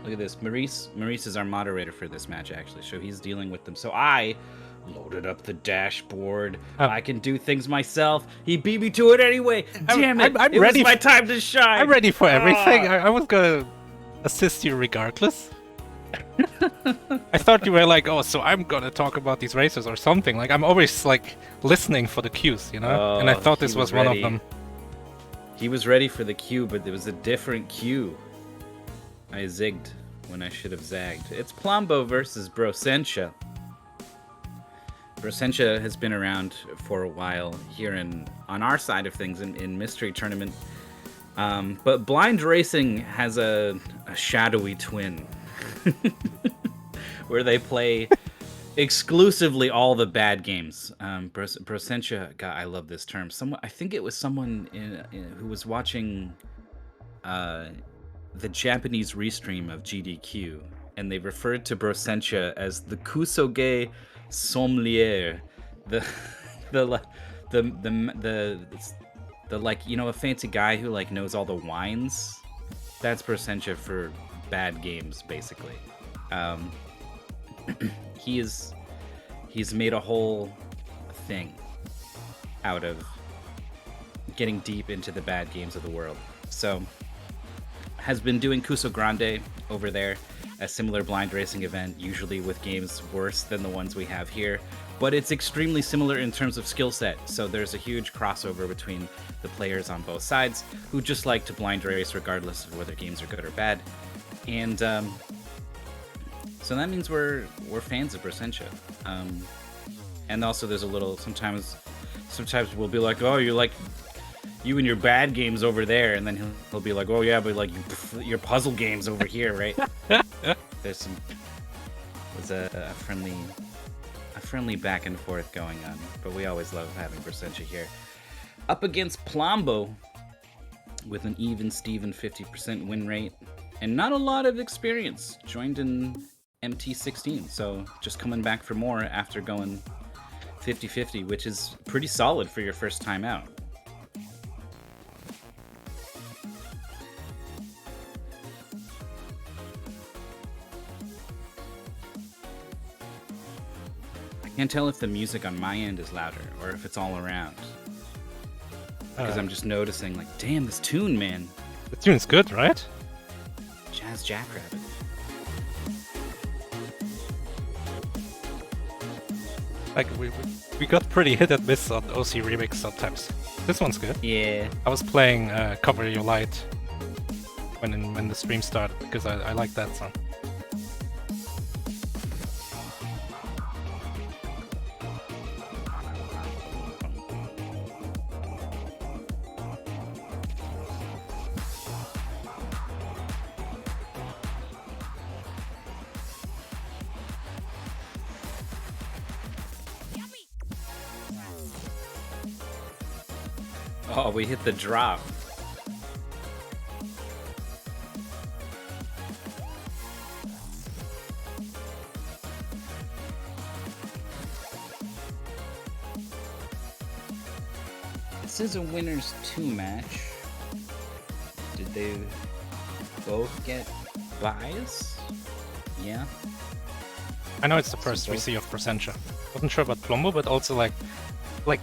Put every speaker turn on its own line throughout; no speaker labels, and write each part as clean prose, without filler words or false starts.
Look at this. Maurice is our moderator for this match, actually. So he's dealing with them. So I loaded up the dashboard. I can do things myself. He beat me to it anyway. Damn it.
I'm
it
ready.
Was my time to shine.
I'm ready for everything. I was gonna assist you regardless. I thought you were like, oh, so I'm gonna talk about these races or something. Like, I'm always, like, listening for the cues, you know? And I thought this was one of them.
He was ready for the cue, but there was a different cue. I zigged when I should have zagged. It's Plombo versus Brossentia. Brossentia has been around for a while here on our side of things in Mystery Tournament. But Blind Racing has a shadowy twin. Where they play exclusively all the bad games. Brossentia, God, I love this term. I think it was someone who was watching the Japanese restream of GDQ, and they referred to Brossentia as the Kusoge sommelier, the like, you know, a fancy guy who like knows all the wines. That's Brossentia for bad games, basically. He's made a whole thing out of getting deep into the bad games of the world. So has been doing Kuso Grande over there, a similar blind racing event, usually with games worse than the ones we have here, but it's extremely similar in terms of skill set. So there's a huge crossover between the players on both sides who just like to blind race regardless of whether games are good or bad. And so that means we're fans of Brossentia. And also there's a little, sometimes we'll be like, oh, you're like, you and your bad games over there, and then he'll be like, oh yeah, but like your puzzle games over here, right? There's a friendly back and forth going on, but we always love having Brossentia here. Up against Plombo with an even Steven 50% win rate and not a lot of experience. Joined in MT16, so just coming back for more after going 50-50, which is pretty solid for your first time out. I can't tell if the music on my end is louder or if it's all around. Because I'm just noticing, like, damn, this tune, man.
The tune's good, right?
Jazz Jackrabbit.
Like, we got pretty hit and miss on OC Remix sometimes. This one's good.
Yeah.
I was playing Cover Your Light when the stream started because I like that song.
Oh, we hit the drop. This is a winners 2 match. Did they both get buys? Yeah.
I know it's the first we see of Brossentia. Wasn't sure about Plombo, but also like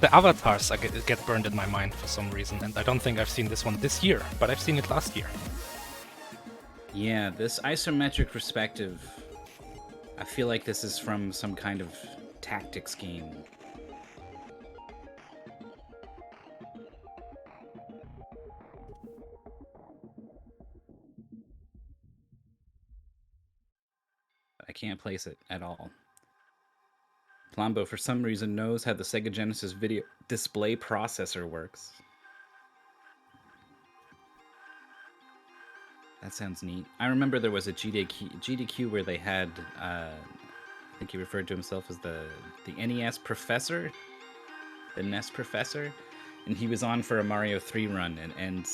the avatars get burned in my mind for some reason, and I don't think I've seen this one this year, but I've seen it last year.
Yeah, this isometric perspective, I feel like this is from some kind of tactics game. I can't place it at all. Plombo, for some reason, knows how the Sega Genesis video display processor works. That sounds neat. I remember there was a GDQ where they had, I think he referred to himself as the NES professor, the NES professor, and he was on for a Mario 3 run, and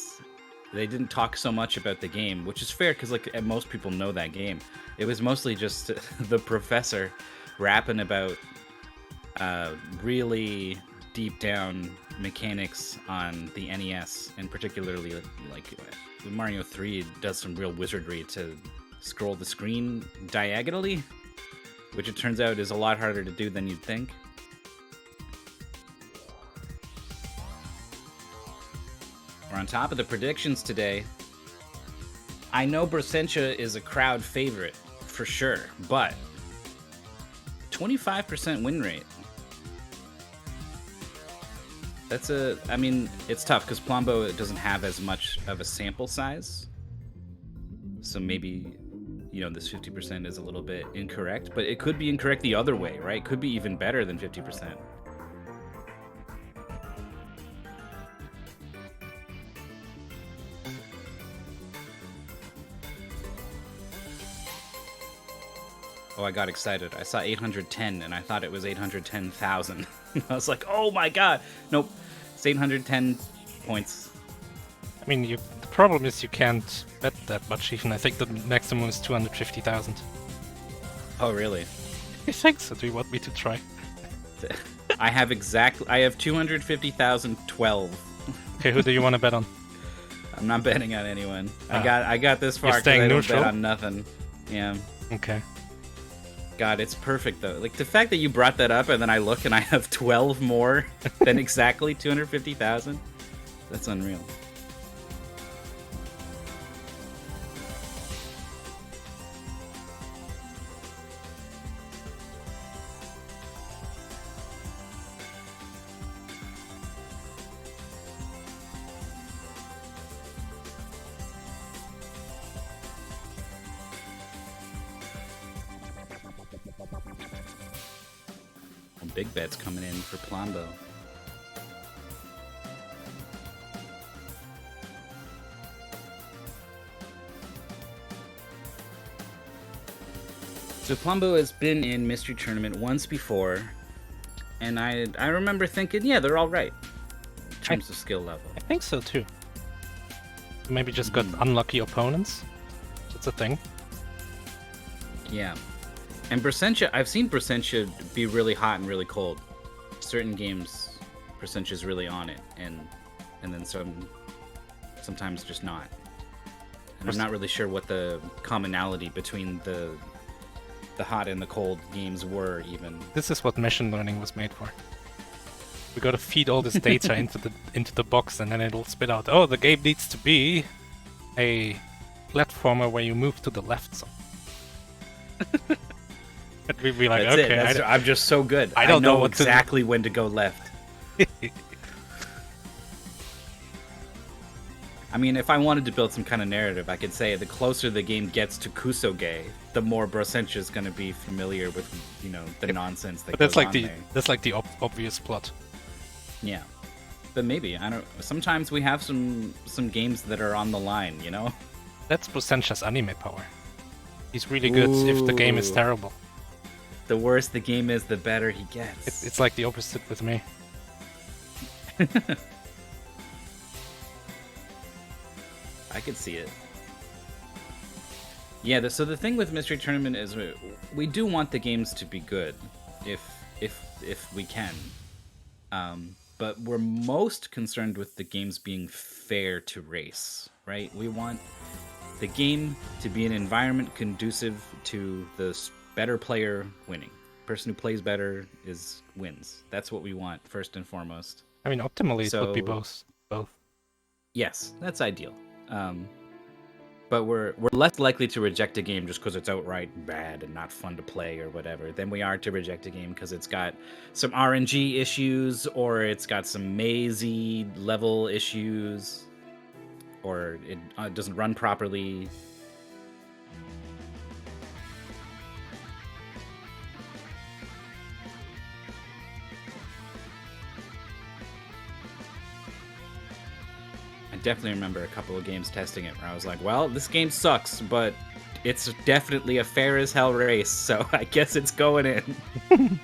they didn't talk so much about the game, which is fair because like most people know that game. It was mostly just the professor rapping about really deep down mechanics on the NES, and particularly like Mario 3 does some real wizardry to scroll the screen diagonally, which it turns out is a lot harder to do than you'd think. We're on top of the predictions today. I know Brossentia is a crowd favorite for sure, but 25% win rate. That's I mean, it's tough because Plombo doesn't have as much of a sample size. So maybe, you know, this 50% is a little bit incorrect, but it could be incorrect the other way, right? It could be even better than 50%. Oh, I got excited. I saw 810 and I thought it was 810,000. I was like, oh my god. Nope. It's 810 points.
I mean, the problem is you can't bet that much even. I think the maximum is 250,000.
Oh, really?
I think so. Do you want me to try?
I have 250,012.
Okay, who do you want to bet on?
I'm not betting on anyone. I got this far
You're staying
I don't
neutral?
bet on nothing. Yeah.
Okay.
God, it's perfect though. Like the fact that you brought that up and then I look and I have 12 more than exactly 250,000. That's unreal. Big bets coming in for Plombo. So Plombo has been in Mystery Tournament once before, and I remember thinking, yeah, they're all right in terms of skill level.
I think so too. Maybe just got unlucky opponents. That's a thing.
Yeah. And Brossentia, I've seen Brossentia be really hot and really cold. Certain games, Brosentia's really on it, and then sometimes just not. And I'm not really sure what the commonality between the hot and the cold games were even.
This is what machine learning was made for. We gotta feed all this data into the box, and then it'll spit out. Oh, the game needs to be a platformer where you move to the left. So. And we'd be like,
That's
okay,
it. I'm just so good.
I don't know
exactly when to go left. I mean, if I wanted to build some kind of narrative, I could say the closer the game gets to Kusoge, the more Brossentia is going to be familiar with, you know, the nonsense that goes on there.
That's like the obvious plot.
Yeah, but maybe I don't. Sometimes we have some games that are on the line, you know.
That's Brosentia's anime power. He's really good if the game is terrible.
The worse the game is, the better he gets.
It's like the opposite with me.
I could see it. Yeah, so the thing with Mystery Tournament is we do want the games to be good, if we can. But we're most concerned with the games being fair to race, right? We want the game to be an environment conducive to the better player winning. Person who plays better wins. That's what we want first and foremost.
I mean, optimally it would be both.
Yes, that's ideal. But we're less likely to reject a game just because it's outright bad and not fun to play or whatever than we are to reject a game because it's got some RNG issues or it's got some mazy level issues or it doesn't run properly. I definitely remember a couple of games testing it where I was like, well, this game sucks, but it's definitely a fair as hell race, so I guess it's going in.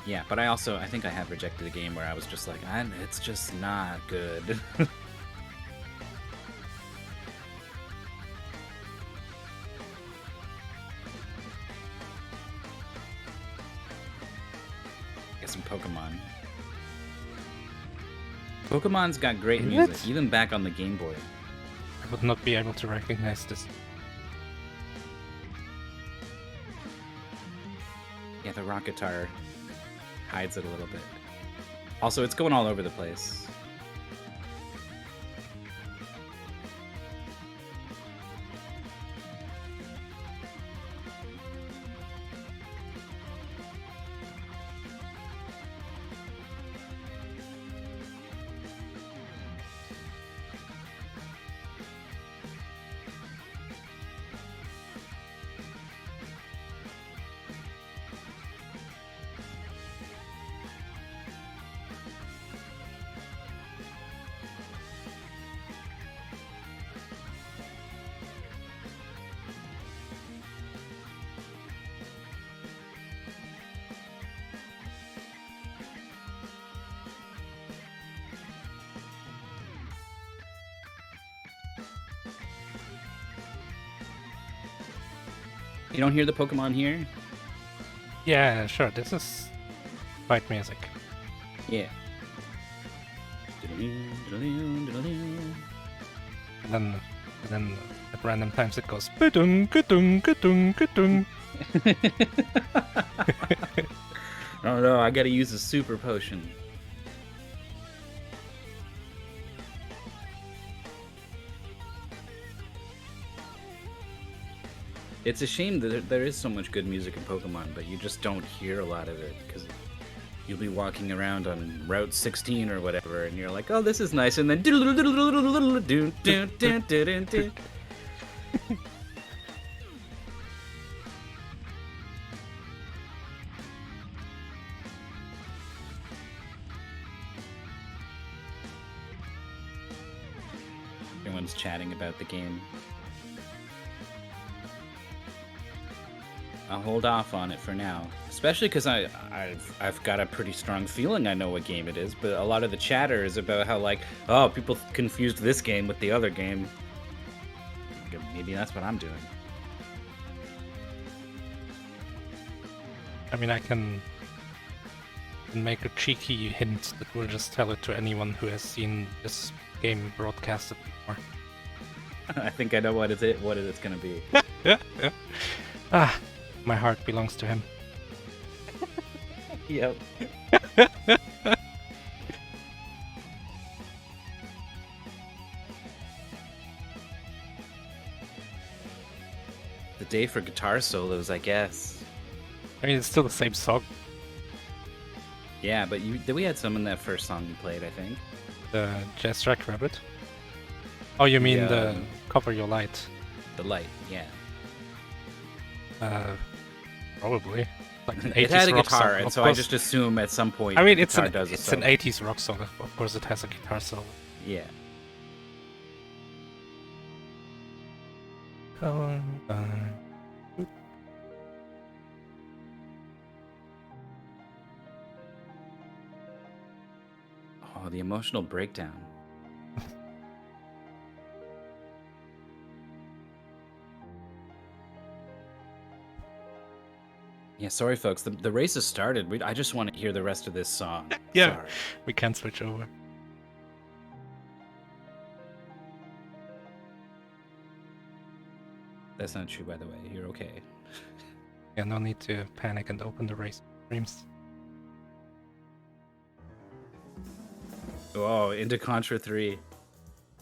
Yeah, but I think I have rejected a game where I was just like, it's just not good. some Pokemon. Pokemon's got great
Is
music,
it?
even back on the Game Boy.
I would not be able to recognize this.
Yeah, the rock guitar hides it a little bit. Also, it's going all over the place. You don't hear the Pokemon here?
Yeah, sure. This is fight music.
Yeah.
And then at random times it goes ka-dung, ka-dung, ka-dung, ka-dung.
Oh no, I gotta use a super potion. It's a shame that there is so much good music in Pokemon, but you just don't hear a lot of it, because you'll be walking around on Route 16 or whatever, and you're like, oh, this is nice, and then... Everyone's chatting about the game. I'll hold off on it for now, especially because I've got a pretty strong feeling I know what game it is, but a lot of the chatter is about how, like, oh, people confused this game with the other game. Maybe that's what I'm doing.
I mean, I can make a cheeky hint that we'll just tell it to anyone who has seen this game broadcasted before.
I think I know what it's gonna be.
Yeah. Ah, my heart belongs to him.
Yep. The day for guitar solos, I guess.
I mean, it's still the same song.
Yeah, but we had some in that first song you played, I think.
The Jazz Track Rabbit. Oh, you mean the Cover Your Light?
The light, yeah.
Probably. Like an 80s
It had a
rock
guitar,
song,
and
of
so
course.
I just assume at some point
I mean,
the
it's
guitar
an
does a
it's
solo.
an 80s rock song. Of course, it has a guitar solo.
Yeah. Oh, the emotional breakdown. Yeah, sorry, folks. The race has started. I just want to hear the rest of this song.
Yeah.
Sorry.
We can switch over.
That's not true, by the way. You're okay.
Yeah, no need to panic and open the race streams.
Oh, into Contra 3.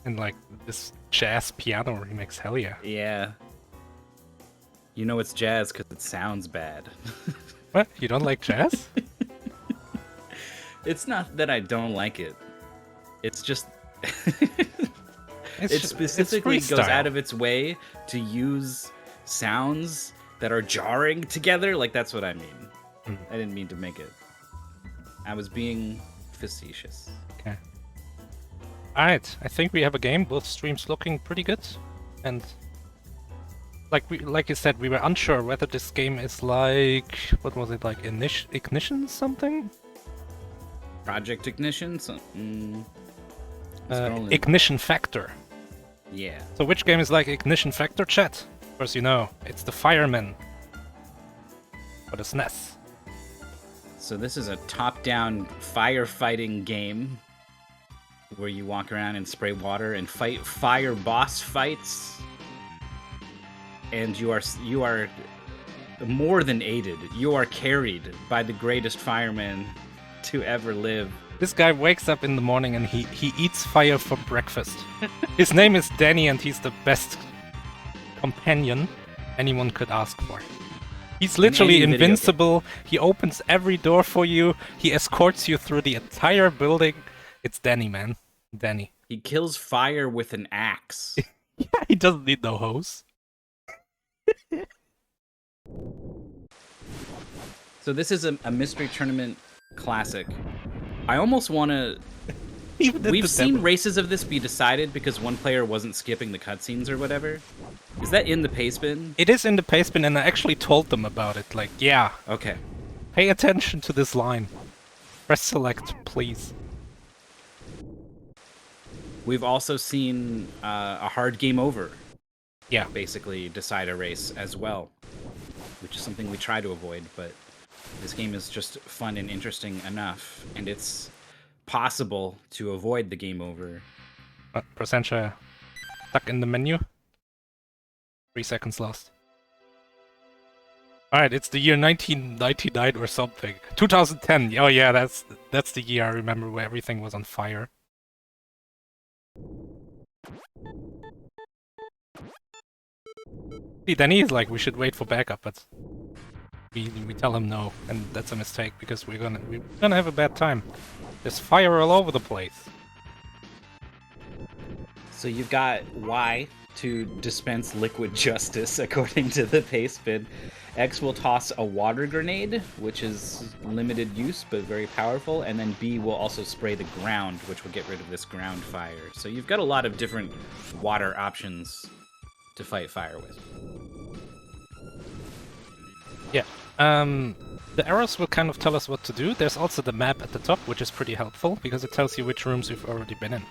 And like this jazz piano remix, hell yeah.
Yeah. You know it's jazz because it sounds bad.
What? You don't like jazz?
It's not that I don't like it. It's just...
It's
it specifically
it's
goes
freestyle.
out of its way to use sounds that are jarring together. Like, that's what I mean.
Mm.
I didn't mean to make it. I was being facetious.
Okay. Alright, I think we have a game. Both streams looking pretty good. And like you said, we were unsure whether this game is like, what was it, like Ignition something?
Project Ignition? Scrolling.
Ignition Factor.
Yeah.
So which game is like Ignition Factor, chat? Of course you know, it's the Firemen. For the SNES.
So this is a top-down firefighting game where you walk around and spray water and fight fire boss fights. And you are more than aided. You are carried by the greatest fireman to ever live.
This guy wakes up in the morning and he eats fire for breakfast. His name is Danny and he's the best companion anyone could ask for. He's literally invincible. He opens every door for you. He escorts you through the entire building. It's Danny, man. Danny.
He kills fire with an axe.
Yeah, he doesn't need no hose.
So this is a mystery tournament classic. I almost want to... We've seen races of this be decided because one player wasn't skipping the cutscenes or whatever. Is that in the pace bin?
It is in the pace bin, and I actually told them about it. Like, yeah.
Okay.
Pay attention to this line. Press select, please.
We've also seen a hard game over.
Yeah.
Basically decide a race as well, which is something we try to avoid, but this game is just fun and interesting enough, and it's possible to avoid the game over.
Brossentia stuck in the menu. 3 seconds lost. Alright, it's the year 1999 or something. 2010. Oh yeah, that's the year I remember where everything was on fire. See, Danny is like, we should wait for backup, but we tell him no, and that's a mistake because we're gonna have a bad time. There's fire all over the place.
So you've got Y to dispense liquid justice, according to the pace bin. X will toss a water grenade, which is limited use but very powerful, and then B will also spray the ground, which will get rid of this ground fire. So you've got a lot of different water options to fight fire with.
Yeah. The arrows will kind of tell us what to do. There's also the map at the top, which is pretty helpful, because it tells you which rooms you've already been in.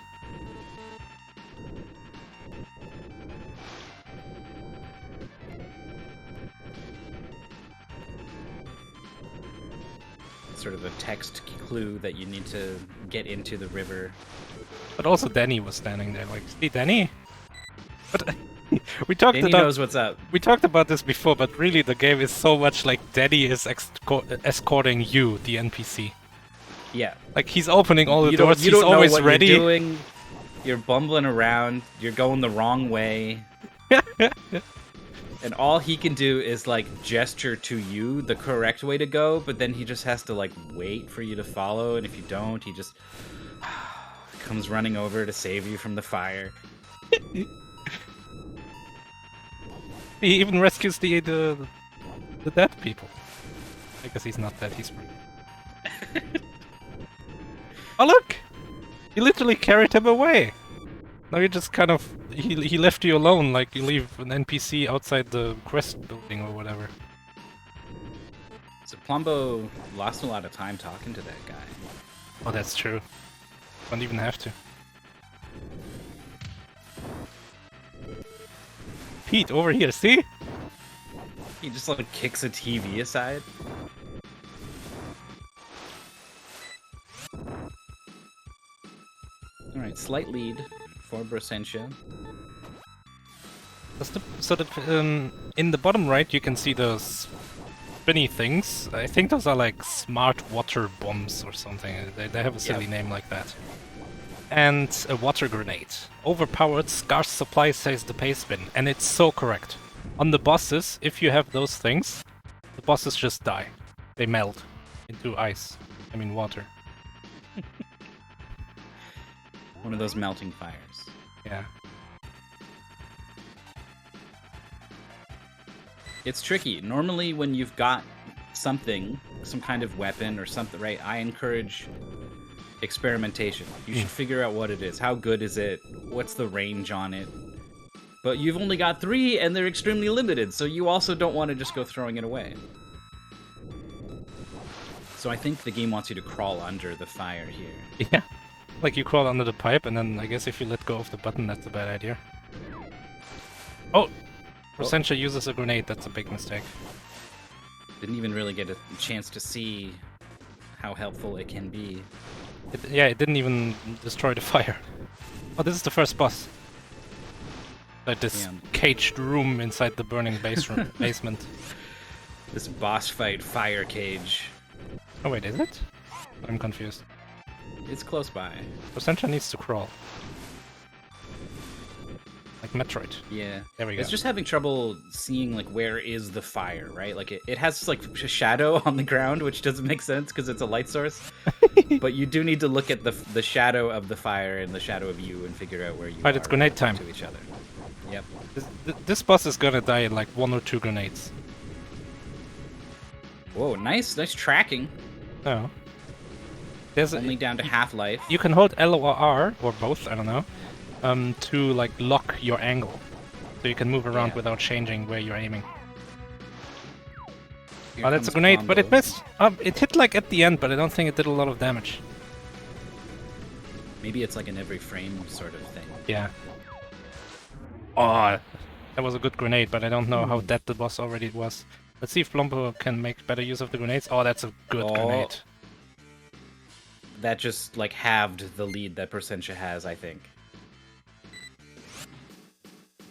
Sort of a text clue that you need to get into the river.
But also Danny was standing there, like, see, Danny? But we talked
Danny
about,
knows what's up.
We talked about this before, but really the game is so much like Danny is escorting you, the NPC.
Yeah.
Like, he's opening all the doors,
he's
he's always
know what
ready.
You're doing. You're bumbling around, you're going the wrong way. And all he can do is, like, gesture to you the correct way to go, but then he just has to, like, wait for you to follow, and if you don't, he just comes running over to save you from the fire.
He even rescues the dead people. I guess he's not dead, he's free. Oh look! You literally carried him away! Now you just kind of... He left you alone, like you leave an NPC outside the quest building or whatever.
So Plombo lost a lot of time talking to that guy.
Oh, that's true. Don't even have to. Pete, over here, see?
He just, like, kicks a TV aside. Alright, slight lead for Brossentia.
In the bottom right you can see those spinny things. I think those are like smart water bombs or something. They have a silly name like that. And a water grenade. Overpowered, scarce supply, says the pace bin. And it's so correct. On the bosses, if you have those things, the bosses just die. They melt into ice. I mean water.
One of those melting fires.
Yeah.
It's tricky. Normally when you've got something, some kind of weapon or something, right, I encourage experimentation. You should figure out what it is. How good is it? What's the range on it? But you've only got 3 and they're extremely limited, so you also don't want to just go throwing it away. So I think the game wants you to crawl under the fire here.
Yeah. Like you crawl under the pipe, and then I guess if you let go of the button, that's a bad idea. Oh! Brossentia uses a grenade, that's a big mistake.
Didn't even really get a chance to see how helpful it can be.
Yeah, it didn't even destroy the fire. Oh, this is the first boss. Like this
Yeah.
caged room inside the burning basement.
This boss fight fire cage.
Oh wait, is it? I'm confused.
It's close by.
Brossentia needs to crawl. Like Metroid.
Yeah.
There we go.
It's just having trouble seeing like where is the fire, right? Like it has like a shadow on the ground, which doesn't make sense because it's a light source. But you do need to look at the shadow of the fire and the shadow of you and figure out where you
Right,
are
it's grenade time.
to each other. Yep.
This boss is gonna die in like 1 or 2 grenades.
Whoa, nice tracking.
Oh. There's
Only down to half life.
You can hold L or R, or both, I don't know, to like lock your angle. So you can move around without changing where you're aiming.
Here
Oh, that's a
comes
grenade, but it
Plombo.
missed. It hit like at the end, but I don't think it did a lot of damage.
Maybe it's like an every frame sort of thing.
Yeah. Oh, that was a good grenade, but I don't know how dead the boss already was. Let's see if Plombo can make better use of the grenades. Oh, that's a good grenade.
That just like halved the lead that Brossentia has, I think.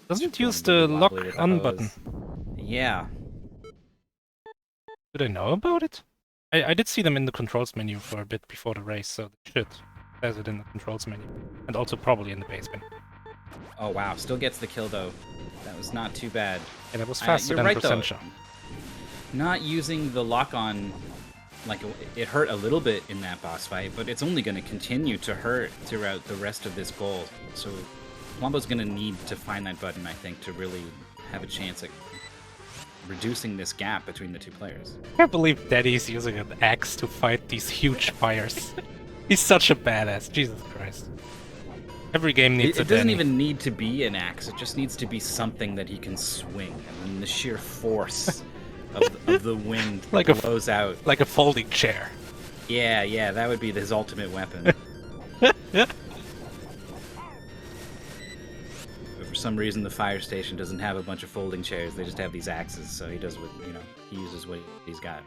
Doesn't use the lock on button.
Yeah.
Do they know about it? I did see them in the controls menu for a bit before the race, so they should. It says it in the controls menu. And also probably in the basement.
Oh wow, still gets the kill though. That was not too bad.
Yeah, that was faster
you're
than
right, though.
Brossentia.
Not using the lock-on, like, it hurt a little bit in that boss fight, but it's only going to continue to hurt throughout the rest of this goal. So Plombo's going to need to find that button, I think, to really have a chance at reducing this gap between the two players.
I can't believe Daddy's using an axe to fight these huge fires. He's such a badass, Jesus Christ. Every game needs a
It doesn't
Danny.
even need to be an axe, it just needs to be something that he can swing, and then the sheer force of the wind
Like
that blows out.
Like a folding chair.
Yeah, that would be his ultimate weapon. But for some reason, the fire station doesn't have a bunch of folding chairs. They just have these axes, so he does what, he uses what he's got.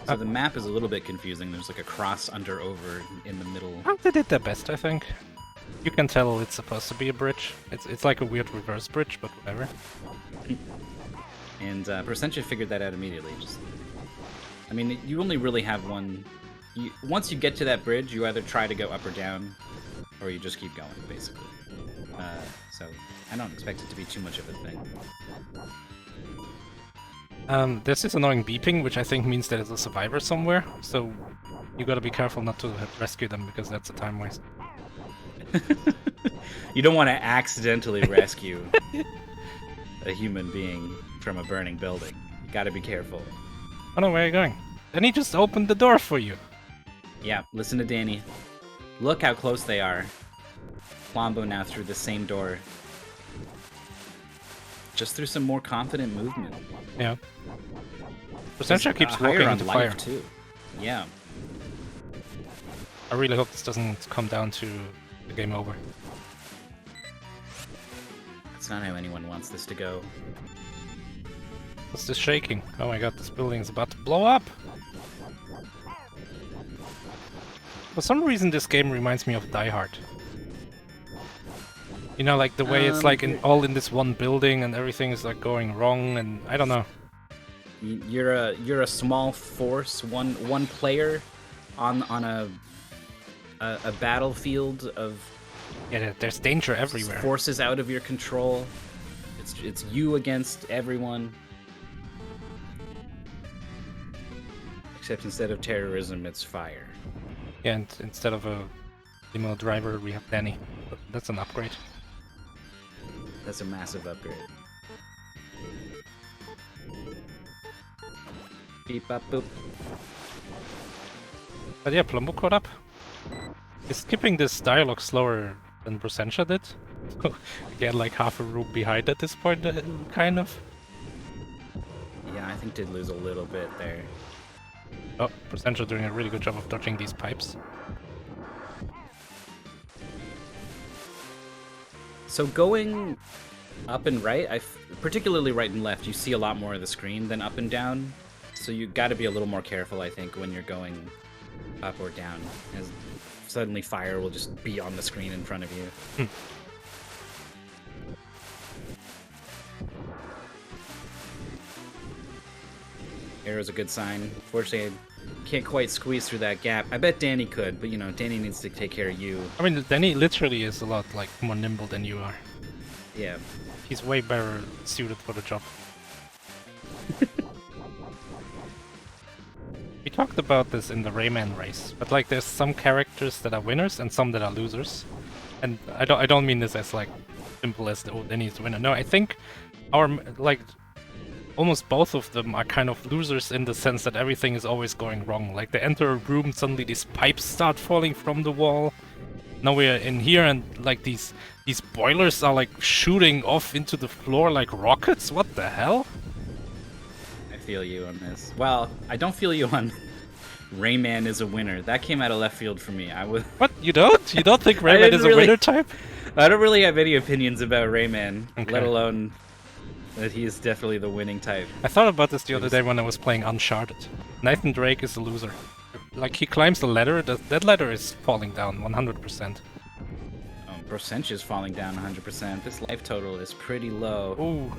So the map is a little bit confusing. There's like a cross under over in the middle.
Oh, they did their best, I think. You can tell it's supposed to be a bridge. It's like a weird reverse bridge, but whatever.
And Brossentia figured that out immediately. I mean, you only really have one. Once you get to that bridge, you either try to go up or down, or you just keep going, basically. So I don't expect it to be too much of a thing.
There's this annoying beeping, which I think means that there's a survivor somewhere, so you gotta be careful not to rescue them, because that's a time waste.
You don't want to accidentally rescue a human being from a burning building. You gotta be careful.
Oh no, where are you going? Then he just opened the door for you.
Yeah, listen to Danny. Look how close they are. Plombo now through the same door. Just through some more confident movement.
Yeah. Brossentia keeps
higher
walking
on
into
life
fire.
too. Yeah.
I really hope this doesn't come down to the game over.
That's not how anyone wants this to go.
What's this shaking? Oh my god, this building is about to blow up! For some reason this game reminds me of Die Hard. You know, like the way it's like all in this one building and everything is like going wrong, and I don't know.
You're a small force, one player on a battlefield of
Yeah, there's danger everywhere.
forces out of your control. It's you against everyone. Except instead of terrorism, it's fire.
Yeah, and instead of a limo driver, we have Danny. But that's an upgrade.
That's a massive upgrade. Beep bop boop.
But yeah, Plombo caught up. He's skipping this dialogue slower than Brossentia did. Again, like half a room behind at this point, kind of.
Yeah, I think did lose a little bit there.
Oh, Brossentia doing a really good job of dodging these pipes.
So going Up and right, particularly right and left, you see a lot more of the screen than up and down. So you got to be a little more careful, I think, when you're going up or down, as suddenly fire will just be on the screen in front of you. Arrow's a good sign. Fortunately, I can't quite squeeze through that gap. I bet Danny could, but you know, Danny needs to take care of you.
I mean, Danny literally is a lot like more nimble than you are.
Yeah.
He's way better suited for the job. We talked about this in the Rayman race, but like there's some characters that are winners and some that are losers. And I don't mean this as like simple as the Danny's winner. No, I think our like almost both of them are kind of losers in the sense that everything is always going wrong. Like they enter a room, suddenly these pipes start falling from the wall. Now we're in here and like these boilers are like shooting off into the floor like rockets. What the hell?
I feel you on this. Well, I don't feel you on Rayman is a winner. That came out of left field for me. I was.
What? You don't? You don't think Rayman is a winner type?
I don't really have any opinions about Rayman,
Okay.
let alone that he is definitely the winning type.
I thought about this the other day when I was playing Uncharted. Nathan Drake is a loser. Like he climbs the ladder, that ladder is falling down 100%.
Brossentia is falling down 100%. This life total is pretty low.
Ooh.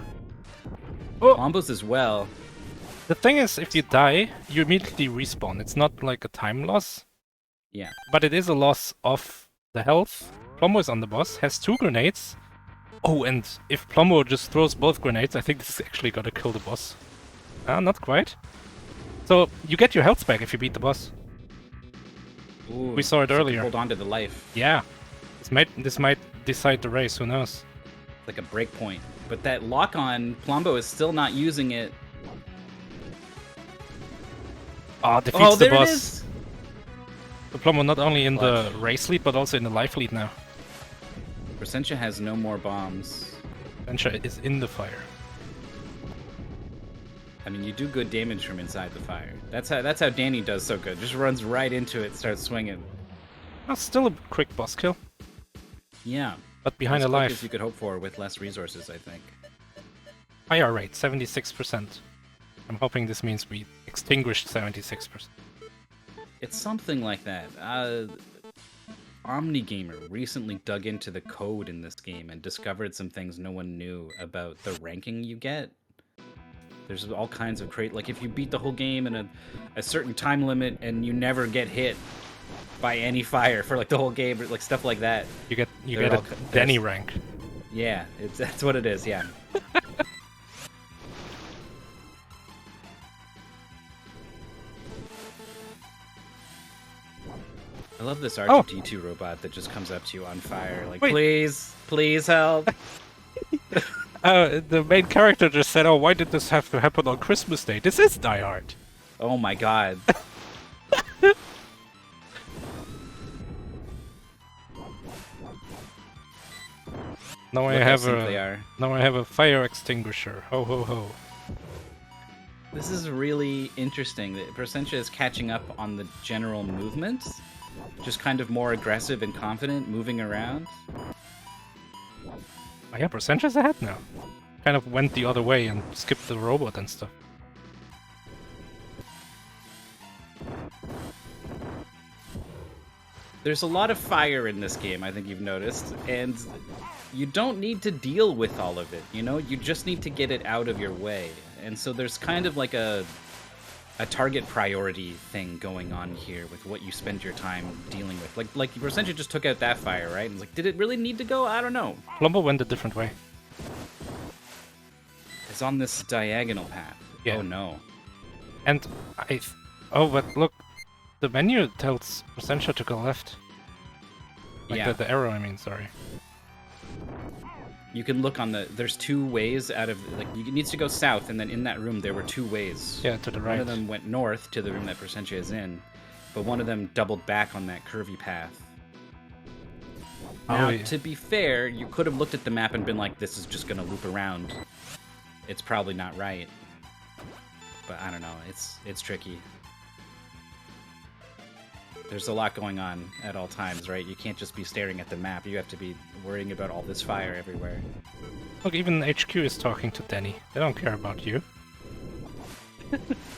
Plombo's as well.
The thing is, if you die, you immediately respawn. It's not like a time loss,
Yeah.
but it is a loss of the health. Plombo is on the boss, has 2 grenades. Oh, and if Plombo just throws both grenades, I think this is actually gonna kill the boss. Not quite. So, you get your health back if you beat the boss.
Ooh,
We saw it
so
earlier.
Hold on to the life.
Yeah. This might decide the race, who knows?
Like a break point. But that lock on, Plombo is still not using it.
Defeats the
there
boss.
it is!
The Plombo not only in
Clutch.
the race lead, but also in the life lead now.
Brossentia has no more bombs.
Brossentia is in the fire.
I mean, you do good damage from inside the fire. That's how Danny does so good. Just runs right into it, starts swinging.
Well, still a quick boss kill,
Yeah.
but behind
As
a
quick
life.
as you could hope for with less resources, I think.
Fire rate, 76%. I'm hoping this means we extinguished 76%.
It's something like that. OmniGamer recently dug into the code in this game and discovered some things no one knew about the ranking you get. There's all kinds of like if you beat the whole game in a certain time limit and you never get hit by any fire for like the whole game, or like stuff like that.
You get
They're
a
all
Danny rank.
Yeah, that's what it is. Yeah. I love this R2D2 robot that just comes up to you on fire, like,
Wait.
please help.
The main character just said, "Oh, why did this have to happen on Christmas Day? This is Die Hard."
Oh my god.
Now I
Look how
have
simple they are.
now I have a fire extinguisher. Ho ho ho.
This is really interesting that Brossentia is catching up on the general movements, just kind of more aggressive and confident, moving around.
Oh yeah, Brosentia's ahead now. Kind of went the other way and skipped the robot and stuff.
There's a lot of fire in this game, I think you've noticed, and you don't need to deal with all of it, you know? You just need to get it out of your way. And so there's kind of like a target priority thing going on here with what you spend your time dealing with. Like Brossentia just took out that fire, right? And it's like, did it really need to go? I don't know.
Plombo went a different way.
It's on this diagonal path.
Yeah.
Oh no.
And oh, but look, the menu tells Brossentia to go left. Like
Yeah.
the arrow, I mean, sorry.
You can look on there's 2 ways out of, like, you needs to go south, and then in that room there were 2 ways.
Yeah, to the right.
One of them went north to the room that Brossentia is in, but one of them doubled back on that curvy path. Now,
yeah.
to be fair, you could have looked at the map and been like, this is just gonna loop around. It's probably not right. But I don't know, it's tricky. There's a lot going on at all times, right? You can't just be staring at the map. You have to be worrying about all this fire everywhere.
Look, even HQ is talking to Danny. They don't care about you.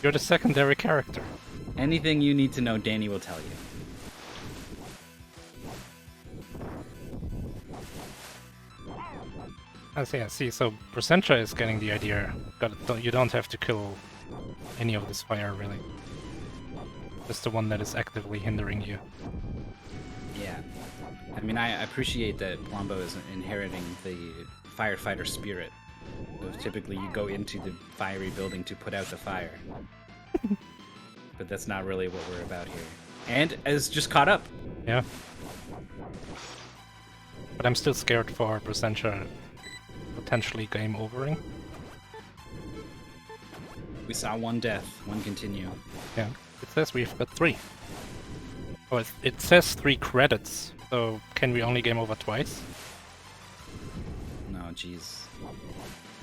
You're the secondary character.
Anything you need to know, Danny will tell you.
I see. So Brossentia is getting the idea. You don't have to kill any of this fire, really. Just the one that is actively hindering you.
Yeah. I mean, I appreciate that Plombo is inheriting the firefighter spirit. Typically, you go into the fiery building to put out the fire. But that's not really what we're about here. And is just caught up.
Yeah. But I'm still scared for Brossentia potentially game overing.
We saw one death, one continue.
Yeah. It says we've got 3. Oh, it says 3 credits. So can we only game over twice?
No, jeez.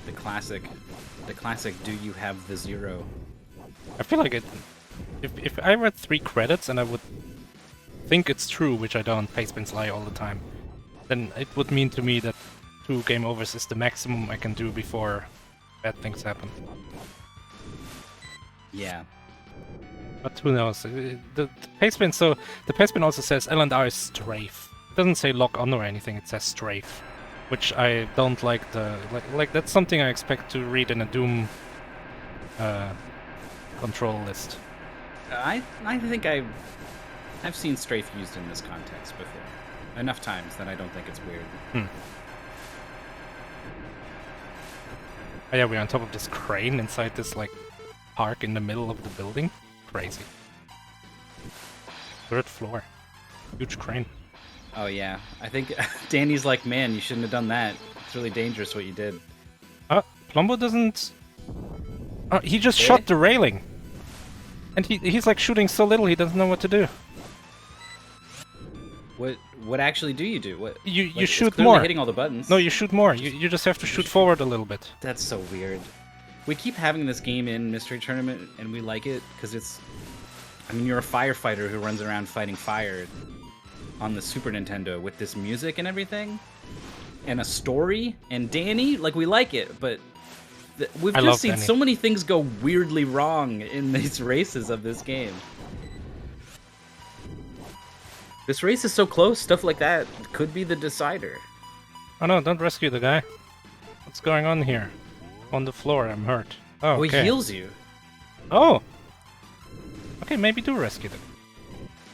The classic do you have the 0?
I feel like it. If I read 3 credits and I would think it's true, which I don't, Pastebins lie all the time, then it would mean to me that 2 game overs is the maximum I can do before bad things happen.
Yeah.
But who knows? The Pastebin, so the Pastebin also says L&R is strafe. It doesn't say lock on or anything, it says strafe. Which I don't like like that's something I expect to read in a Doom control list.
I think I've seen strafe used in this context before. Enough times that I don't think it's weird.
Oh yeah, we're on top of this crane inside this like park in the middle of the building. Crazy. 3rd floor. Huge crane.
Oh yeah, I think Danny's like, man, you shouldn't have done that. It's really dangerous what you did.
Plombo doesn't... he just shot the railing! And he's like shooting so little he doesn't know what to do.
What actually do you do? What
you shoot
it's clearly
more.
hitting all the buttons.
No, you shoot more. You just have to shoot forward a little bit.
That's so weird. We keep having this game in Mystery Tournament, and we like it because it's... I mean, you're a firefighter who runs around fighting fire on the Super Nintendo with this music and everything, and a story, and Danny, like, we like it, but we've just seen
Danny.
so many things go weirdly wrong in these races of this game. This race is so close, stuff like that could be the decider.
Oh no, don't rescue the guy. What's going on here? On the floor, I'm hurt. Oh,
Oh,
okay.
he heals you.
Oh! Okay, maybe do rescue them.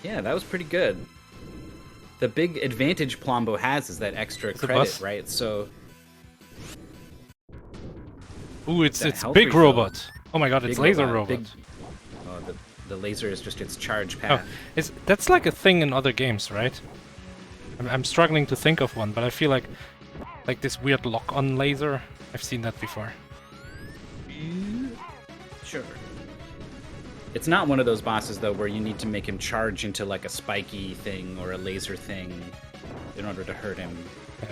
Yeah, that was pretty good. The big advantage Plombo has is that extra
It's a
credit,
bus.
right? So
Ooh, it's
That health
big
refill.
robot. Oh my god, it's
big
laser robot.
The laser is just its charge
Oh,
path.
that's like a thing in other games, right? I'm struggling to think of one, but I feel like this weird lock-on laser. I've seen that before.
Sure. It's not one of those bosses though where you need to make him charge into like a spiky thing or a laser thing in order to hurt him.
Yeah.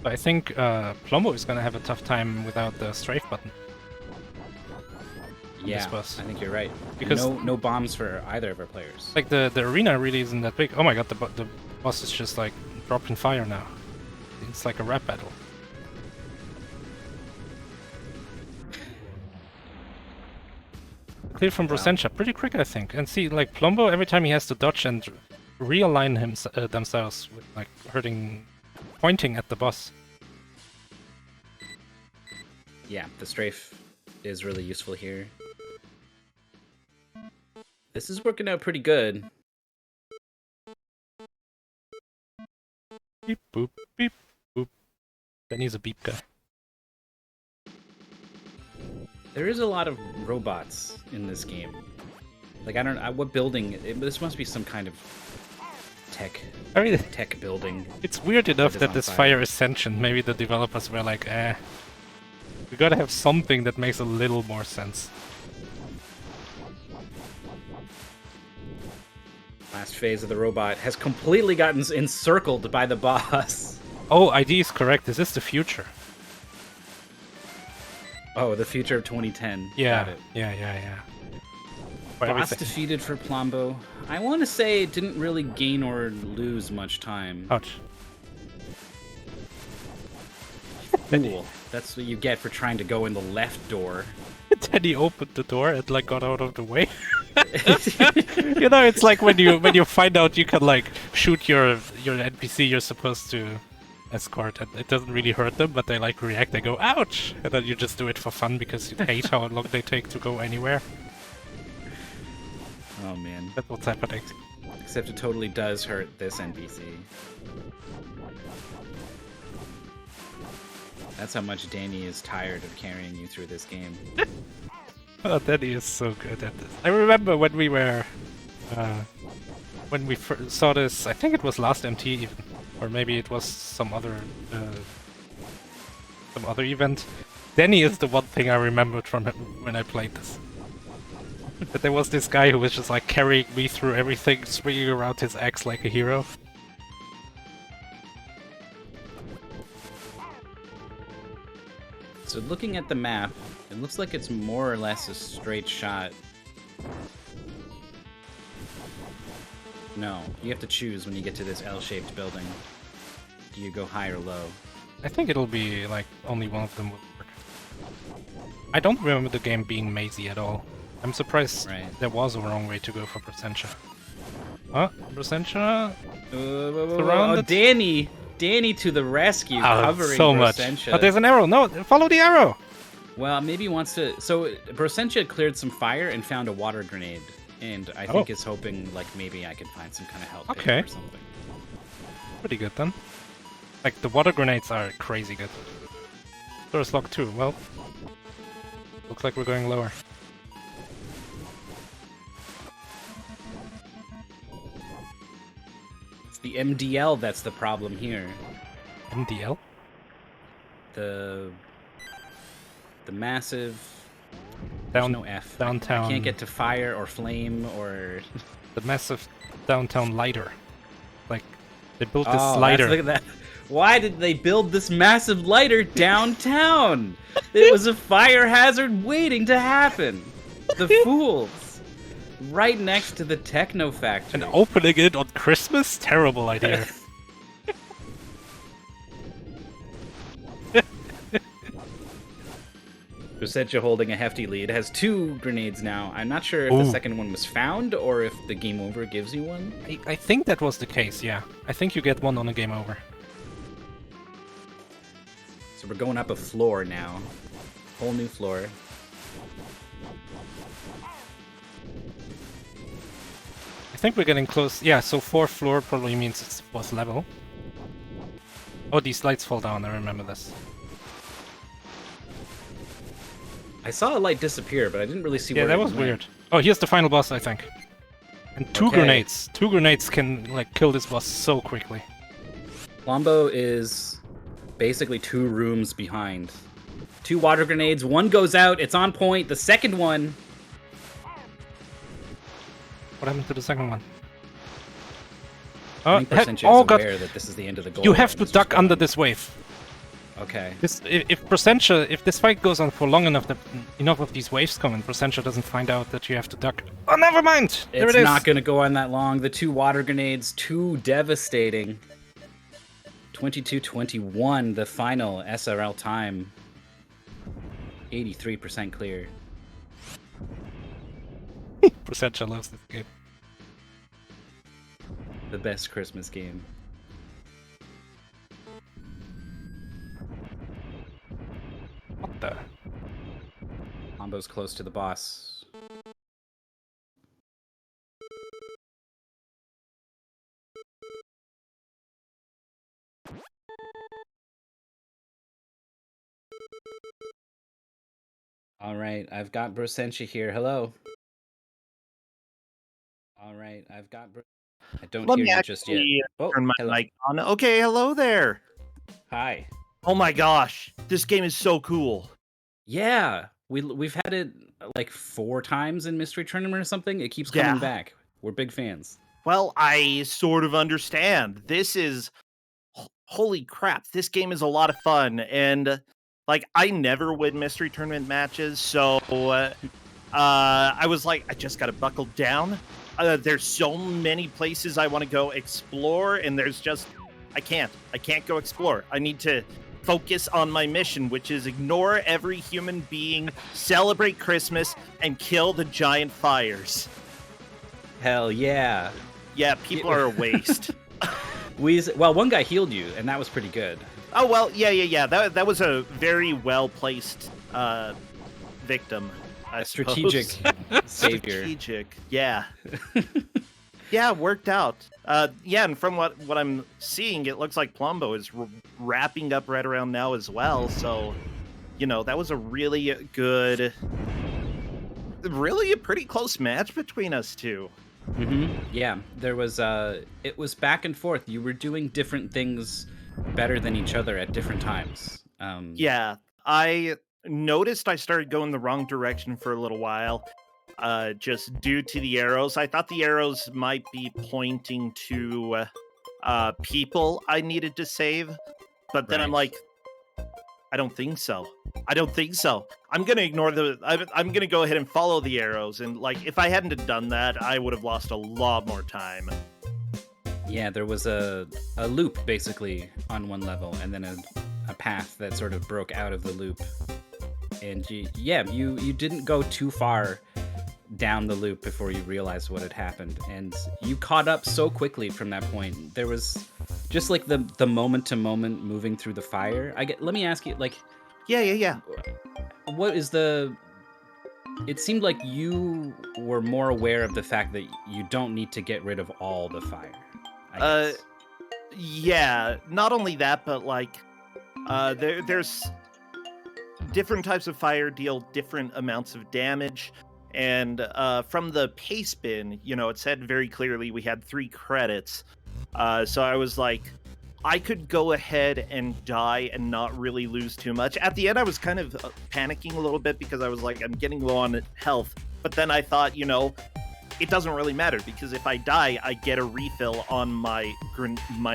But I think Plombo is gonna have a tough time without the strafe button. on this
Yeah,
bus.
I think you're right.
Because-
no bombs for either of our players.
Like the arena really isn't that big. Oh my god, the boss is just like dropping fire now. It's like a rap battle. Clear from Brossentia, pretty quick I think. And see, like Plombo, every time he has to dodge and realign themselves with like pointing at the boss.
Yeah, the strafe is really useful here. This is working out pretty good.
Beep boop, beep boop. Then he's a beep guy.
There is a lot of robots in this game. Like, I don't know, what building... this must be some kind of
I mean,
tech building.
it's weird enough
is
that
on
this
fire.
fire is sentient. Maybe the developers were like, we gotta have something that makes a little more sense.
Last phase of the robot has completely gotten encircled by the boss.
Oh, ID is correct. This is the future.
Oh, the future of 2010.
Yeah,
Got it.
yeah. For
Boss
everything.
defeated for Plombo. I want to say it didn't really gain or lose much time.
Ouch.
fool. That's what you get for trying to go in the left door.
Then he opened the door and like got out of the way. You know, it's like when you find out you can like shoot your NPC you're supposed to escort, and it doesn't really hurt them, but they like react. They go ouch, and then you just do it for fun because you hate how long they take to go anywhere.
Oh man,
That's what's happening.
except it totally does hurt this NPC. That's how much Danny is tired of carrying you through this game.
Oh, Danny is so good at this. I remember when we were, when we first saw this. I think it was last MT even, or maybe it was some other event. Danny is the one thing I remembered from him when I played this. But there was this guy who was just like carrying me through everything, swinging around his axe like a hero.
So looking at the map, it looks like it's more or less a straight shot. No, you have to choose when you get to this L-shaped building. Do you go high or low?
I think it'll be like only one of them will work. I don't remember the game being mazy at all. I'm surprised there was a wrong way to go for Brossentia. Huh? Brossentia?
Oh, Danny! Danny to the rescue, covering
so much.
Brossentia.
But there's an arrow. No, follow the arrow.
Well, maybe he wants to... So, Brossentia cleared some fire and found a water grenade. And I think is hoping, like, maybe I can find some kind of help or something.
Pretty good, then. Like, the water grenades are crazy good. Door's locked too. Well, looks like we're going lower.
It's the MDL that's the problem here.
MDL?
The massive...
No
F.
Downtown.
I can't get to fire or flame or...
The massive downtown lighter. Like, they built this lighter.
Look at that. Why did they build this massive lighter downtown? It was a fire hazard waiting to happen. The fools. Right next to the techno factory.
And opening it on Christmas? Terrible idea.
Brossentia holding a hefty lead. Has 2 grenades now. I'm not sure if the second one was found or if the game over gives you one.
I think that was the case, yeah. I think you get one on a game over.
So we're going up a floor now. Whole new floor.
I think we're getting close. Yeah, so 4th floor probably means it's boss level. Oh, these lights fall down, I remember this.
I saw a light disappear, but I didn't really see where it
that was
went.
weird. Oh, here's the final boss, I think. And 2 grenades. 2 grenades can, like, kill this boss so quickly.
Plombo is basically 2 rooms behind. 2 water grenades. One goes out. It's on point. The second one...
What happened to the second one?
I think Brossentia is aware that this is the end of the goal.
You have to duck under this wave.
Okay.
If Brossentia, if this fight goes on for long enough that enough of these waves come and Brossentia doesn't find out that you have to duck. Oh, never mind! There it is!
It's not going to go on that long. The 2 water grenades, too devastating. 22-21, the final SRL time. 83% clear.
Brossentia loves this game.
The best Christmas game.
What the?
Plombo's close to the boss. All right, I've got Brossentia here. Hello. All right, I've got. I don't hear you just yet.
Turn my mic on. Okay, hello there.
Hi.
Oh my gosh, this game is so cool.
Yeah, we've had it like 4 times in Mystery Tournament or something. It keeps coming back. We're big fans.
Well, I sort of understand. This is holy crap. This game is a lot of fun, and like I never win Mystery Tournament matches, so I was like, I just gotta buckle down. There's so many places I want to go explore, and there's just I can't go explore. I need to focus on my mission, which is ignore every human being, celebrate Christmas, and kill the giant fires.
Hell yeah.
Yeah, people are a waste.
Well, one guy healed you, and that was pretty good.
Oh, well, yeah. That was a very well-placed victim, I
Strategic
suppose.
savior.
Strategic, yeah. Yeah, worked out. Yeah, and from what I'm seeing, it looks like Plombo is wrapping up right around now as well. So, that was a really good, really a pretty close match between us two.
Yeah, there was it was back and forth. You were doing different things better than each other at different times.
Yeah, I noticed I started going the wrong direction for a little while, just due to the arrows. I thought the arrows might be pointing to people I needed to save, but then I'm
Right.
like, I don't think so. I'm gonna ignore I'm gonna go ahead and follow the arrows, and like, if I hadn't have done that, I would have lost a lot more time.
Yeah, there was a loop basically on one level, and then a path that sort of broke out of the loop. And you didn't go too far down the loop before you realized what had happened, and you caught up so quickly from that point. There was just like the moment to moment moving through the fire. Let me ask you, like,
Yeah.
what is the? It seemed like you were more aware of the fact that you don't need to get rid of all the fire. I guess.
Yeah. Not only that, but like, there's different types of fire deal different amounts of damage. And from the pace bin, it said very clearly we had 3 credits. So I was like, I could go ahead and die and not really lose too much. At the end, I was kind of panicking a little bit because I was like, I'm getting low on health. But then I thought, it doesn't really matter, because if I die, I get a refill on my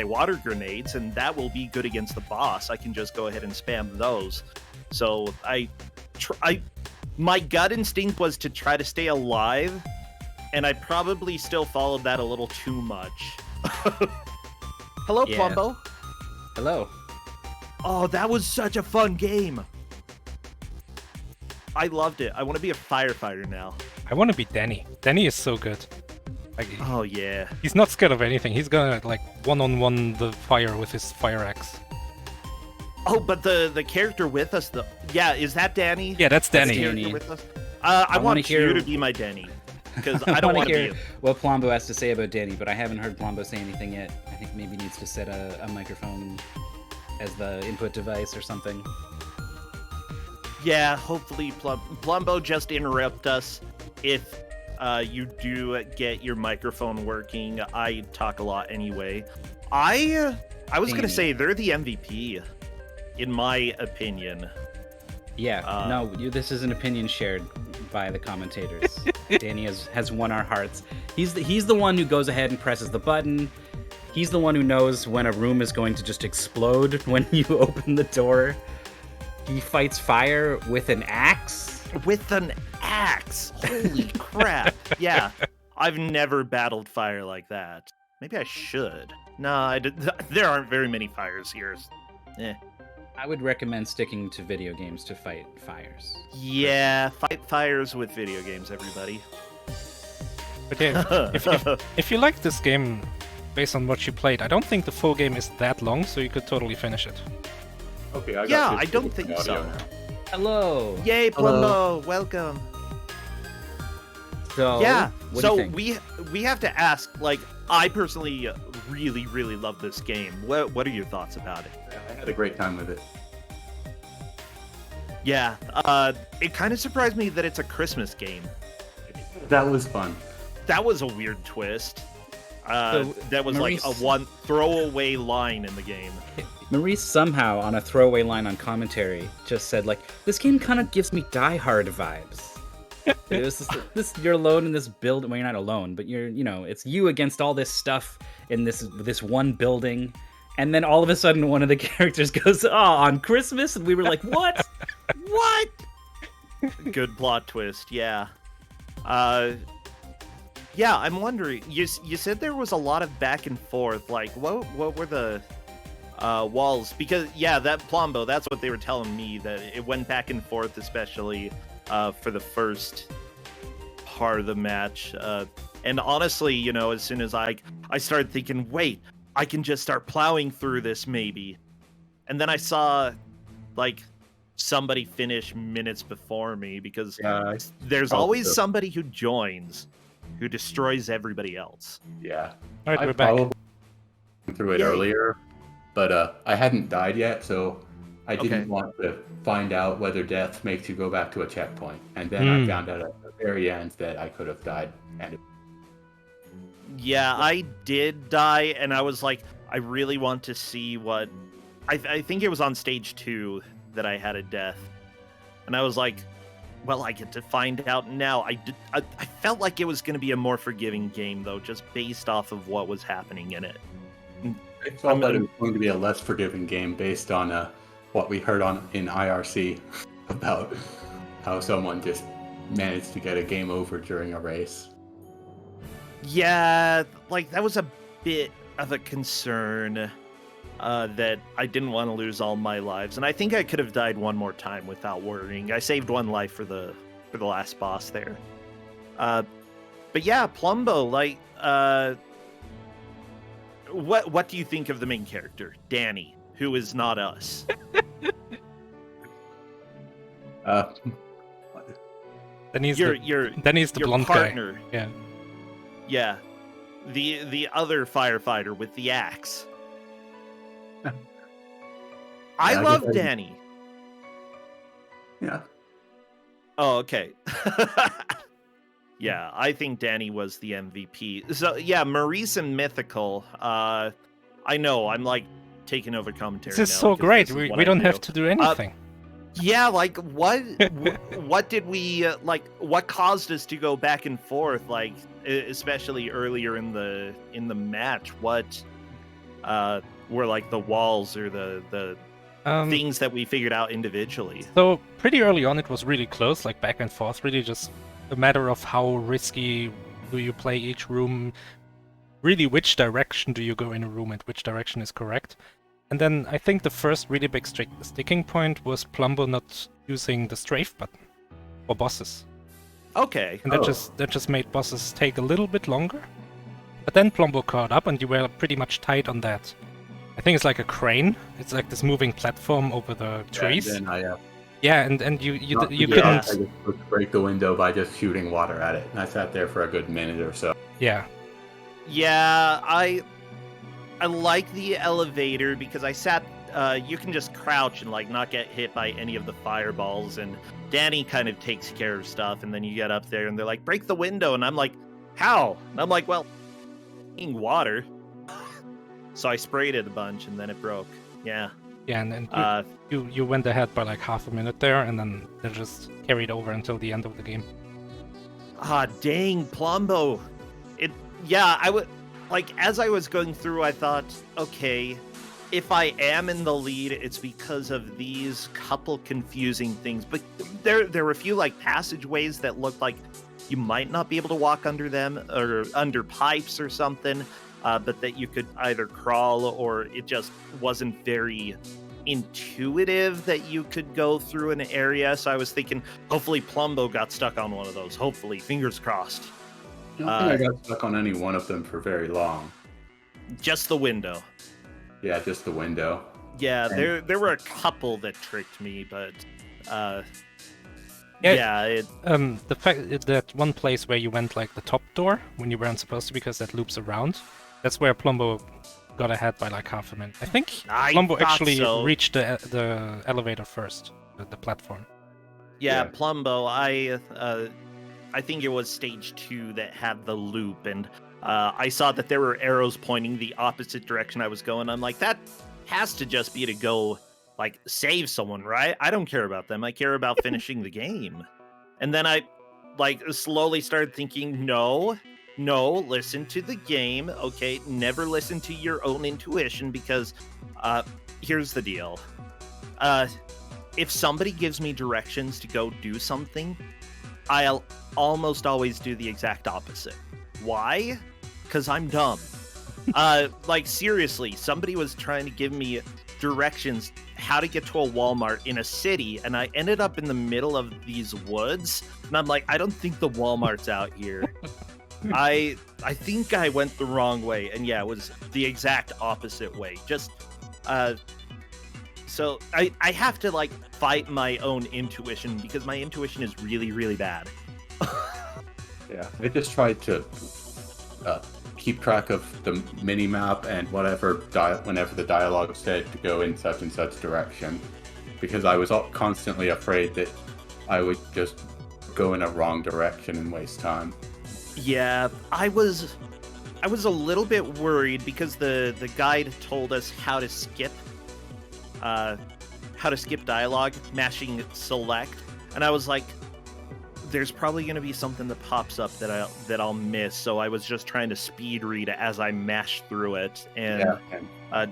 water grenades, and that will be good against the boss. I can just go ahead and spam those. So my gut instinct was to try to stay alive, and I probably still followed that a little too much. Hello,
Yeah.
Plombo.
Hello.
Oh, that was such a fun game. I loved it. I want to be a firefighter now.
I want to be Danny. Danny is so good. Like,
Oh, yeah.
he's not scared of anything. He's gonna like one-on-one the fire with his fire axe.
Oh, but the character with us, yeah, is that Danny?
Yeah, that's
That's
Danny.
the character with us? I
wanna
want you
hear-
to be my Danny, because I don't want to
hear
be.
what Plombo has to say about Danny, but I haven't heard Plombo say anything yet. I think maybe he needs to set a microphone as the input device or something.
Yeah, hopefully Plumbo just interrupt us if you do get your microphone working. I talk a lot anyway. I was gonna
Danny.
say they're the MVP, in my opinion.
Yeah, no, this is an opinion shared by the commentators. Danny has won our hearts. He's the one who goes ahead and presses the button. He's the one who knows when a room is going to just explode when you open the door. He fights fire with an axe.
With an axe. Holy crap. Yeah, I've never battled fire like that. Maybe I should. No, there aren't very many fires here.
I would recommend sticking to video games to fight fires.
Yeah, fight fires with video games, everybody.
Okay, if you like this game based on what you played, I don't think the full game is that long, so you could totally finish it.
Okay, I got
Yeah,
this
I don't
with
think
the audio
so.
now.
Hello.
Yay,
Hello.
Plumbo, welcome.
So
Yeah,
what do
so
you think?
we have to ask, like, I personally really, really love this game. What are your thoughts about it?
I had a great time with it.
Yeah, it kind of surprised me that it's a Christmas game.
That was fun.
That was a weird twist.
So,
That was like
Maurice-
a one throwaway line in the game.
Maurice somehow on a throwaway line on commentary just said like, this game kind of gives me Die Hard vibes. It was this you're alone in this building. Well, you're not alone, but it's you against all this stuff in this one building, and then all of a sudden one of the characters goes, "Oh, on Christmas," and we were like, "What? What?"
Good plot twist, yeah. Yeah, I'm wondering. You said there was a lot of back and forth. Like, what were the walls, because that Plombo, that's what they were telling me, that it went back and forth, especially for the first part of the match. And honestly, as soon as I started thinking, wait, I can just start plowing through this maybe. And then I saw like somebody finish minutes before me, because there's always somebody who joins who destroys everybody else.
Yeah.
All right,
I
we're back.
probably went through it
Yay.
earlier, but I hadn't died yet, so I didn't
Okay.
want to find out whether death makes you go back to a checkpoint. And then I found out at the very end that I could have died. And
Yeah, I did die, and I was like, I really want to see what... I think it was on stage 2 that I had a death. And I was like, well, I get to find out now. I felt like it was going to be a more forgiving game, though, just based off of what was happening in it.
I felt that it was going to be a less forgiving game based on what we heard in IRC about how someone just managed to get a game over during a race.
Yeah, like, that was a bit of a concern, that I didn't want to lose all my lives. And I think I could have died one more time without worrying. I saved one life for the last boss there. But yeah, Plombo, like, what do you think of the main character, Danny, who is not us?
Then he's
your
the blonde
partner.
guy. Yeah.
Yeah, the other firefighter with the axe. I love Danny.
Yeah.
Oh, okay. Yeah, I think Danny was the MVP. So yeah, Maurice and Mythical. I know I'm like taking over commentary.
This is
now
so
because
great.
this is what
We
I
don't
do.
have to do anything.
Yeah, like what did we like? What caused us to go back and forth? Like, especially earlier in the match, what were like the walls or the things that we figured out individually?
So pretty early on, it was really close, like back and forth. Really, just a matter of how risky do you play each room. Really, which direction do you go in a room and which direction is correct? And then I think the first really big sticking point was Plombo not using the strafe button for bosses.
Okay.
And that just made bosses take a little bit longer. But then Plombo caught up and you were pretty much tight on that. I think it's like a crane. It's like this moving platform over the trees.
And then
and you
I
couldn't...
just break the window by just shooting water at it. And I sat there for a good minute or so.
Yeah.
Yeah, I like the elevator because I sat. You can just crouch and like not get hit by any of the fireballs, and Danny kind of takes care of stuff. And then you get up there, and they're like, "Break the window," and I'm like, "How?" And I'm like, "Well, water." So I sprayed it a bunch, and then it broke. Yeah.
Yeah, and then you went ahead by like half a minute there, and then they just carried over until the end of the game.
Ah, dang, Plombo. Yeah, I would. Like, as I was going through, I thought, okay, if I am in the lead, it's because of these couple confusing things. But there were a few, like, passageways that looked like you might not be able to walk under them or under pipes or something, but that you could either crawl or it just wasn't very intuitive that you could go through an area. So I was thinking, hopefully Plombo got stuck on one of those. Hopefully, fingers crossed.
I don't think I got stuck on any one of them for very long.
Just the window.
Yeah, just the window.
Yeah, there were a couple that tricked me, but
the fact that one place where you went like the top door when you weren't supposed to because that loops around, that's where Plombo got ahead by like half a minute. I think Plombo actually reached the elevator first, the platform.
Yeah, Plombo, I think it was stage 2 that had the loop, and I saw that there were arrows pointing the opposite direction I was going. I'm like, that has to just be to go, like, save someone, right? I don't care about them. I care about finishing the game. And then I, like, slowly started thinking, no, listen to the game, okay? Never listen to your own intuition, because here's the deal. If somebody gives me directions to go do something, I'll almost always do the exact opposite. Why? Because I'm dumb. Like seriously, somebody was trying to give me directions how to get to a Walmart in a city, and I ended up in the middle of these woods, and I'm like, I don't think the Walmart's out here. I think I went the wrong way, and yeah, it was the exact opposite way. Just so I have to like fight my own intuition because my intuition is really, really bad.
Yeah, I just tried to keep track of the mini map and whatever whenever the dialogue said to go in such and such direction, because I was constantly afraid that I would just go in a wrong direction and waste time.
Yeah, I was a little bit worried because the guide told us how to skip dialogue, mashing select, and I was like, there's probably going to be something that pops up that I'll miss, so I was just trying to speed read as I mashed through it, and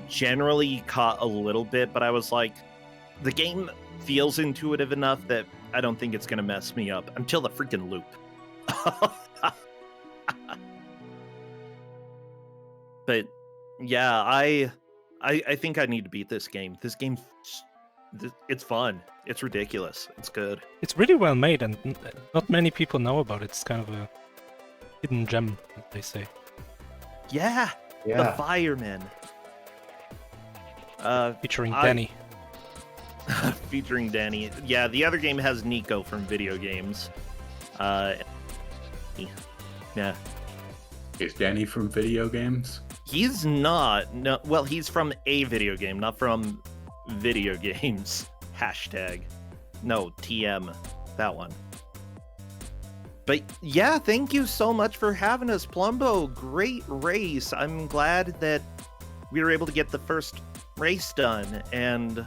generally caught a little bit, but I was like, the game feels intuitive enough that I don't think it's going to mess me up until the freaking loop. But yeah, I think I need to beat this game. This game, it's fun. It's ridiculous. It's good.
It's really well made, and not many people know about it. It's kind of a hidden gem, as they say.
Yeah. The Firemen.
Featuring Danny.
Featuring Danny. Yeah, the other game has Nico from video games. Yeah.
Is Danny from video games?
He's not. No, well, he's from a video game, not from video games. Hashtag. No, TM. That one. But yeah, thank you so much for having us, Plombo. Great race. I'm glad that we were able to get the first race done, and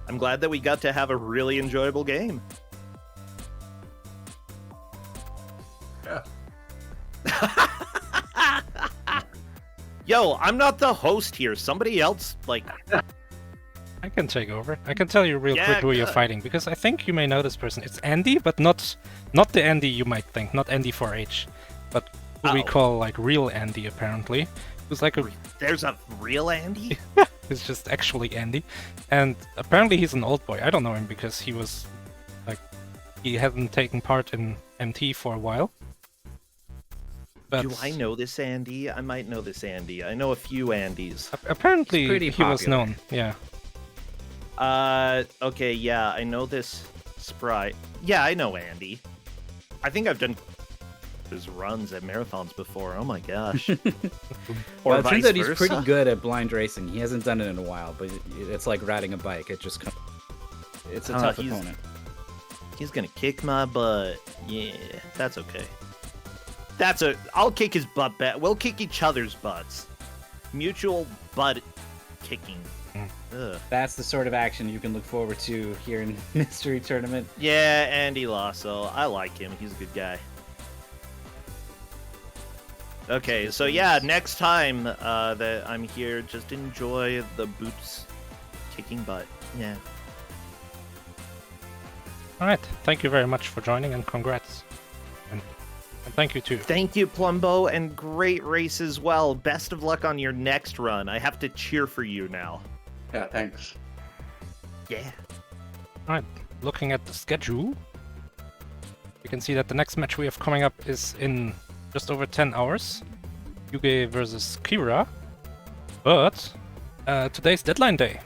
I'm glad that we got to have a really enjoyable game.
Yeah.
Yo, I'm not the host here. Somebody else, like...
I can take over. I can tell you real quick who you're fighting, because I think you may know this person. It's Andy, but not the Andy you might think, not Andy 4H, but who we call like real Andy apparently. Who's like a...
There's a real Andy?
It's just actually Andy, and apparently he's an old boy. I don't know him because he was like, he hasn't taken part in MT for a while. But
do I know this Andy? I might know this Andy. I know a few Andys.
Apparently he was known, yeah.
Okay, yeah, I know this Sprite. Yeah, I know Andy. I think I've done his runs at marathons before. Oh my gosh.
Well, it turns out he's pretty good at blind racing. He hasn't done it in a while, but it's like riding a bike. It just it's a tough opponent.
He's gonna kick my butt. Yeah, that's okay. I'll kick his butt back. We'll kick each other's butts. Mutual butt kicking. Ugh.
That's the sort of action you can look forward to here in Mystery Tournament.
Yeah, Andy Lasso. I like him. He's a good guy. Okay, so yeah, next time that I'm here, just enjoy the boots kicking butt. Yeah.
Alright, thank you very much for joining, and congrats. And thank you too.
Thank you, Plombo, and great race as well. Best of luck on your next run. I have to cheer for you now.
Yeah, thanks.
Yeah.
Alright, looking at the schedule, you can see that the next match we have coming up is in just over 10 hours. Yuge versus Kira. But today's deadline day.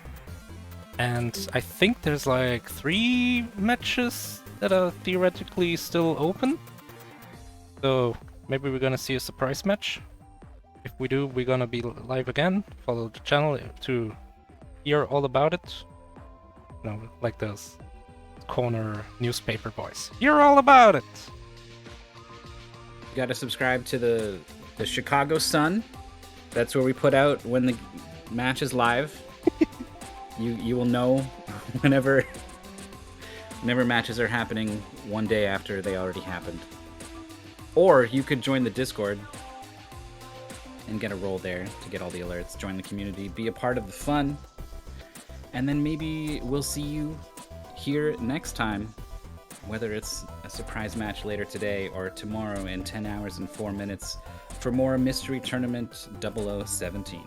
And I think there's like 3 matches that are theoretically still open. So maybe we're gonna see a surprise match. If we do, we're gonna be live again. Follow the channel to hear all about it. You know, like those corner newspaper boys. Hear all about it!
You gotta subscribe to the Chicago Sun. That's where we put out when the match is live. You will know whenever matches are happening one day after they already happened. Or you could join the Discord and get a role there to get all the alerts, join the community, be a part of the fun, and then maybe we'll see you here next time, whether it's a surprise match later today or tomorrow in 10 hours and 4 minutes for more Mystery Tournament 0017.